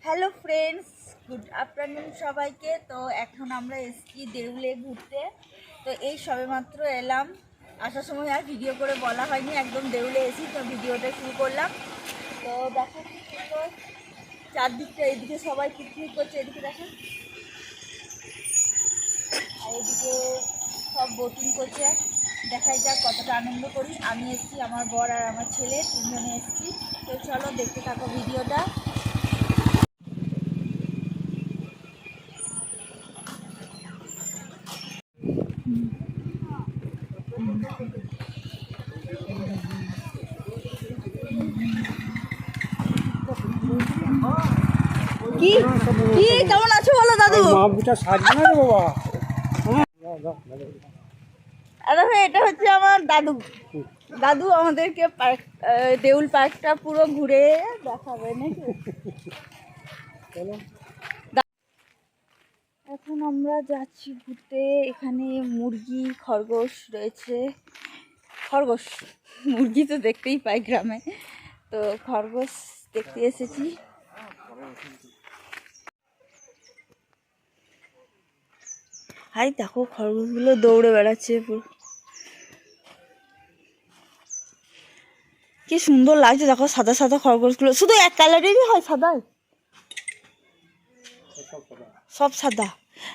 Hello friends, good afternoon সবাইকে। তো এখন আমরা এসছি দেউলে ঘুরতে। তো এই সবেমাত্র এলাম, আসার সময় আর ভিডিও করে বলা হয়নি, একদম দেউলে এসি তো ভিডিওটা শুরু করলাম। তো দেখো কি সুন্দর চারদিকটা, এদিকে সবাই পিকনিক করছে, এদিকে দেখো, আর এদিকে সব বোটিং করছে। দেখাই যাক কতটা আনন্দ করি। আমি এসছি, আমার বর আর আমার ছেলে তিনজনে এসছি। তো চলো দেখতে থাকো ভিডিওটা। কি কি কেমন আছো বলো দাদু? আরে ভাই, এটা হচ্ছে আমার দাদু। দাদু আমাদেরকে পার্ক, দেউল পার্কটা পুরো ঘুরে দেখাবে নাকি। এখন আমরা যাচ্ছি ঘুরতে। এখানে মুরগি, খরগোশ রয়েছে। খরগোশ, মুরগি তো দেখতেই পাই গ্রামে, তো খরগোশ দেখতে এসেছি। হাই দেখো, খরগোশগুলো দৌড়ে বেড়াচ্ছে পুরো, কি সুন্দর লাগছে। দেখো সাদা সাদা খরগোশগুলো, শুধু এক কালারেরই হয় সাদা? সব সাদা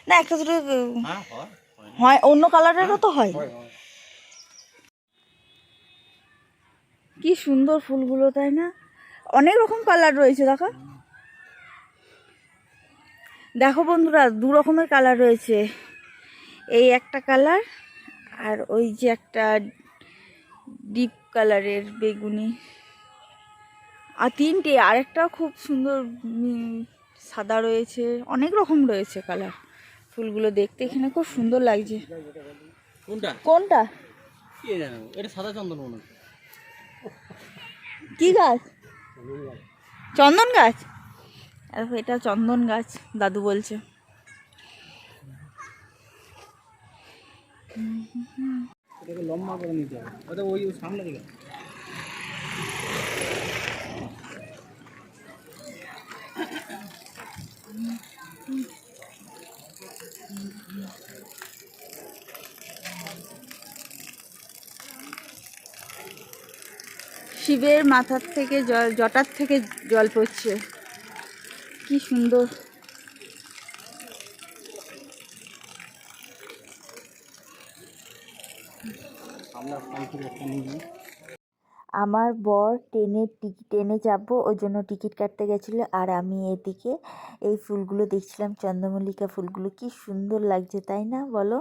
না, একটা দুটো হয় অন্য কালারেরও তো হয়। কি সুন্দর ফুলগুলো, তাই না? অনেক রকম কালার রয়েছে। দেখো দেখো বন্ধুরা, দু রকমের কালার রয়েছে। এই একটা কালার, আর ওই যে একটা ডিপ কালারের বেগুনি, আর তিনটে, আরেকটা খুব সুন্দর সাদা রয়েছে। অনেক রকম রয়েছে কালার। ফুলগুলো দেখতে এখানে খুব সুন্দর লাগছে। কোনটা কোনটা এটা? সাদা চন্দন মনে হয়। কি গাছ? চন্দন গাছ। এটা চন্দন গাছ দাদু বলছে। লম্বা করে নিতে হবে, ওই সামনে দিকে। শিবের মাথার থেকে জল, জটার থেকে জল পড়ছে, কি সুন্দর। আমার বর ট্রেনে চাপবো, ওই জন্য টিকিট কাটতে গেছিলো, আর আমি এদিকে এই ফুলগুলো দেখছিলাম, চন্দ্রমল্লিকা ফুলগুলো কি সুন্দর লাগছে, তাই না বলো?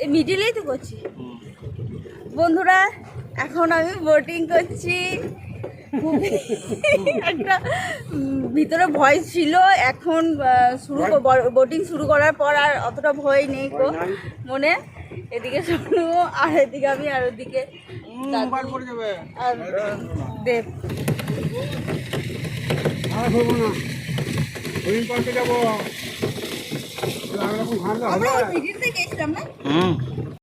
এই মিডিলেই তো করছি বন্ধুরা। এখন আমি বোটিং করছি। একটা ভিতরে ভয় ছিল, এখন বোটিং শুরু করার পর আর অতটা ভয় নেই গো মনে। এদিকে শোনো, আর এদিকে আমি, আর ওদিকে আর দেব। আমরা মিডিল থেকে গেছিলাম না?